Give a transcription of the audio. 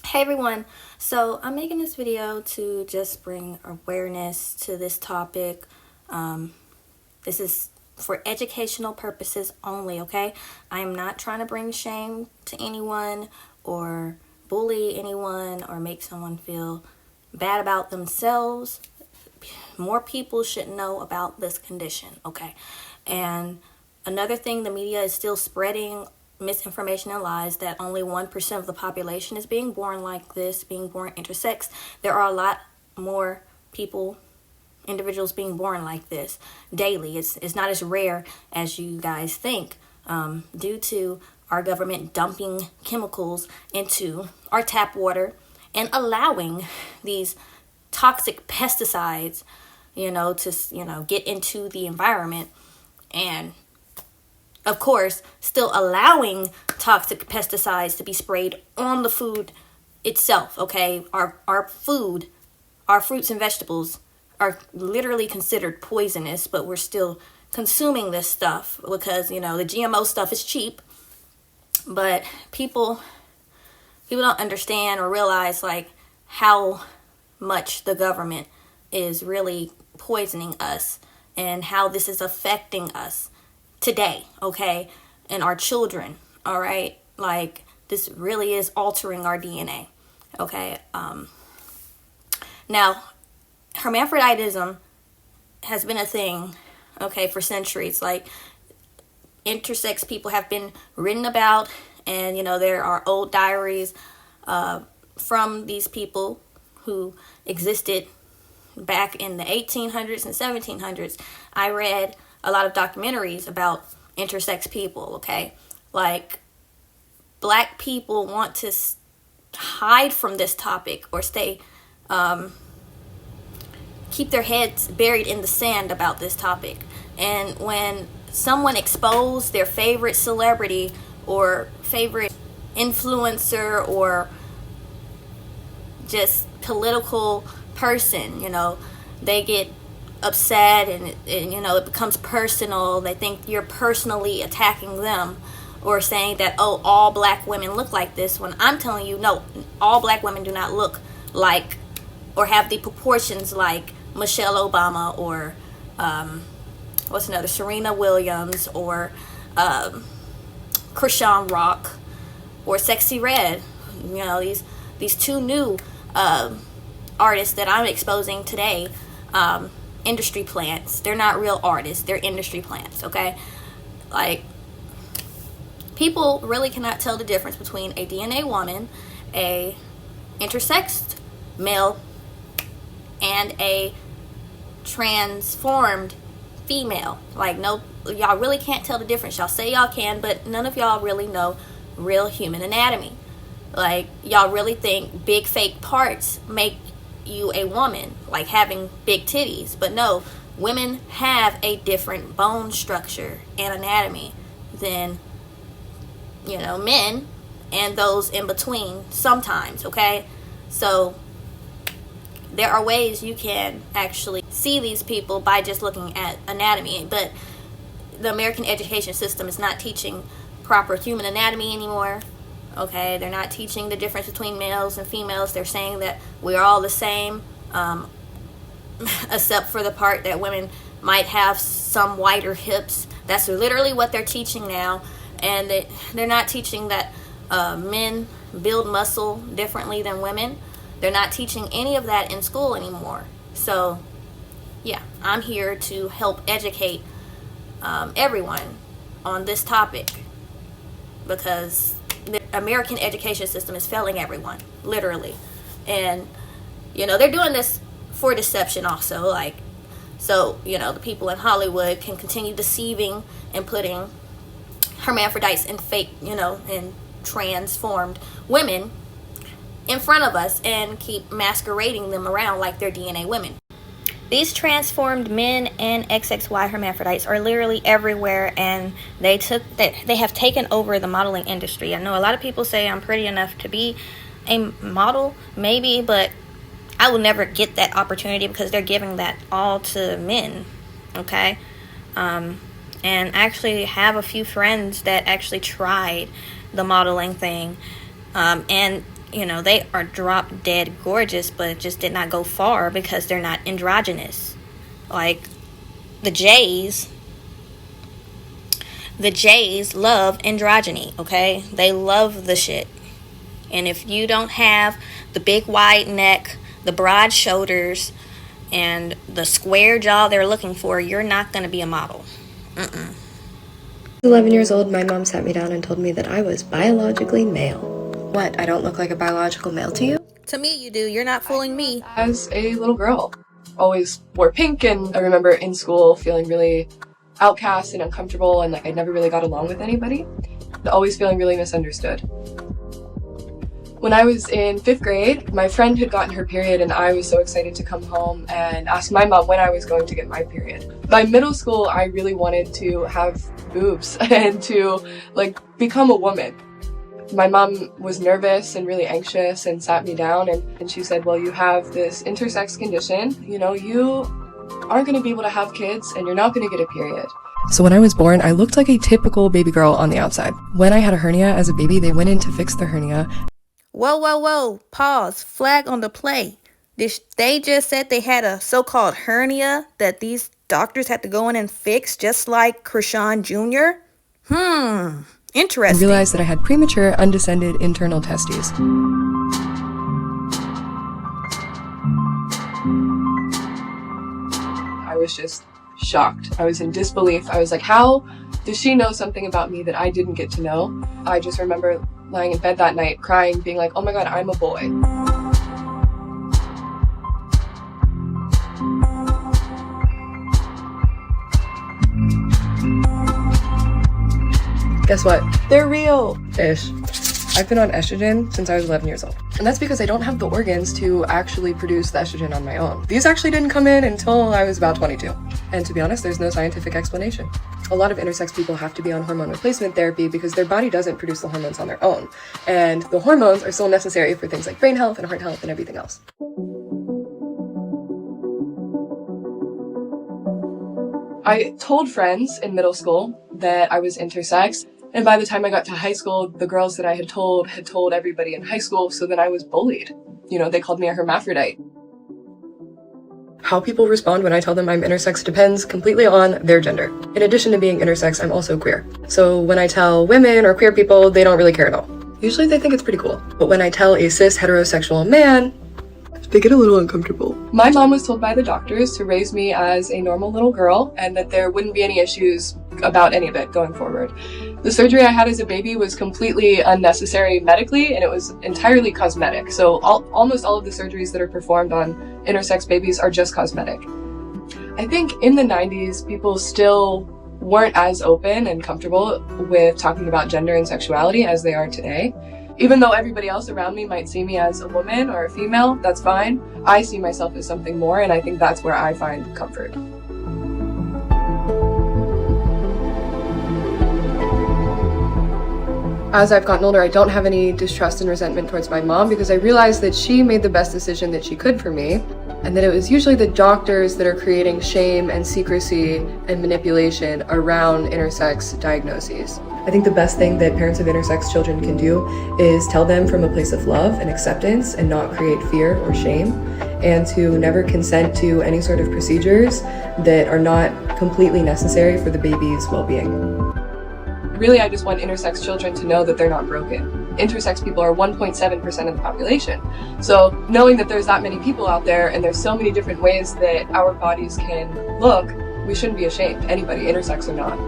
Hey everyone, so I'm making this video to just bring awareness to this topic. This is for educational purposes only, okay? I am not trying to bring shame to anyone or bully anyone or make someone feel bad about themselves. More people should know about this condition, okay? And another thing, the media is still spreading misinformation and lies that only 1% of the population is being born like this, being born intersex. There are a lot more individuals being born like this daily. It's not as rare as you guys think, due to our government dumping chemicals into our tap water and allowing these toxic pesticides, to get into the environment, and of course, still allowing toxic pesticides to be sprayed on the food itself, okay? Our food, our fruits and vegetables are literally considered poisonous, but we're still consuming this stuff because, the GMO stuff is cheap. But people don't understand or realize, like, how much the government is really poisoning us and how this is affecting us today, okay, and our children, all right? Like, this really is altering our DNA, okay? Now, hermaphroditism has been a thing, okay, for centuries. Like, intersex people have been written about, and, there are old diaries from these people who existed back in the 1800s and 1700s. I read a lot of documentaries about intersex people, okay? Like, black people want to hide from this topic or keep their heads buried in the sand about this topic. And when someone exposed their favorite celebrity or favorite influencer or just political person, they get upset and it becomes personal. They think you're personally attacking them or saying that, oh, all black women look like this, when I'm telling you, no, all black women do not look like or have the proportions like Michelle Obama or Serena Williams or Krishan Rock or Sexy Red. These two new artists that I'm exposing today, industry plants. They're not real artists, they're industry plants, okay? Like, people really cannot tell the difference between a DNA woman, a intersexed male, and a transformed female. Like, no, y'all really can't tell the difference. Y'all say y'all can, but none of y'all really know real human anatomy. Like, y'all really think big fake parts make you a woman, like having big titties. But no, women have a different bone structure and anatomy than, men and those in between sometimes, okay? So there are ways you can actually see these people by just looking at anatomy. But the American education system is not teaching proper human anatomy anymore. Okay, they're not teaching the difference between males and females. They're saying that we're all the same, except for the part that women might have some wider hips. That's literally what they're teaching now. And they're not teaching that men build muscle differently than women. They're not teaching any of that in school anymore. So, yeah, I'm here to help educate everyone on this topic, because the American education system is failing everyone, literally. And, they're doing this for deception also. Like, so, the people in Hollywood can continue deceiving and putting hermaphrodites and fake, and transformed women in front of us and keep masquerading them around like they're DNA women. These transformed men and XXY hermaphrodites are literally everywhere, and they have taken over the modeling industry. I know a lot of people say I'm pretty enough to be a model, maybe, but I will never get that opportunity because they're giving that all to men, okay? And I actually have a few friends that actually tried the modeling thing, and you know, they are drop dead gorgeous, but just did not go far because they're not androgynous. Like the Jays love androgyny, okay? They love the shit. And if you don't have the big wide neck, the broad shoulders, and the square jaw they're looking for, you're not going to be a model. 11 years old, my mom sat me down and told me that I was biologically male. What, I don't look like a biological male to you? To me, you do. You're not fooling me. As a little girl, always wore pink, and I remember in school feeling really outcast and uncomfortable, and like I never really got along with anybody. Always feeling really misunderstood. When I was in 5th grade, my friend had gotten her period, and I was so excited to come home and ask my mom when I was going to get my period. By middle school, I really wanted to have boobs and to like become a woman. My mom was nervous and really anxious and sat me down and she said, well, you have this intersex condition, you know, you aren't going to be able to have kids and you're not going to get a period. So when I was born, I looked like a typical baby girl on the outside. When I had a hernia as a baby, they went in to fix the hernia. Whoa. Pause. Flag on the play. They just said they had a so-called hernia that these doctors had to go in and fix, just like Krishan Jr.? Interesting. I realized that I had premature, undescended internal testes. I was just shocked. I was in disbelief. I was like, how does she know something about me that I didn't get to know? I just remember lying in bed that night crying, being like, oh my god, I'm a boy. Guess what? They're real. Ish. I've been on estrogen since I was 11 years old. And that's because I don't have the organs to actually produce the estrogen on my own. These actually didn't come in until I was about 22. And to be honest, there's no scientific explanation. A lot of intersex people have to be on hormone replacement therapy because their body doesn't produce the hormones on their own. And the hormones are still necessary for things like brain health and heart health and everything else. I told friends in middle school that I was intersex. And by the time I got to high school, the girls that I had told everybody in high school, so then I was bullied. You know, they called me a hermaphrodite. How people respond when I tell them I'm intersex depends completely on their gender. In addition to being intersex, I'm also queer. So when I tell women or queer people, they don't really care at all. Usually they think it's pretty cool. But when I tell a cis heterosexual man, they get a little uncomfortable. My mom was told by the doctors to raise me as a normal little girl and that there wouldn't be any issues about any of it going forward. The surgery I had as a baby was completely unnecessary medically, and it was entirely cosmetic. So almost all of the surgeries that are performed on intersex babies are just cosmetic. I think in the 90s, people still weren't as open and comfortable with talking about gender and sexuality as they are today. Even though everybody else around me might see me as a woman or a female, that's fine. I see myself as something more, and I think that's where I find comfort. As I've gotten older, I don't have any distrust and resentment towards my mom because I realized that she made the best decision that she could for me, and that it was usually the doctors that are creating shame and secrecy and manipulation around intersex diagnoses. I think the best thing that parents of intersex children can do is tell them from a place of love and acceptance and not create fear or shame, and to never consent to any sort of procedures that are not completely necessary for the baby's well-being. Really, I just want intersex children to know that they're not broken. Intersex people are 1.7% of the population. So knowing that there's that many people out there and there's so many different ways that our bodies can look, we shouldn't be ashamed, anybody, intersex or not.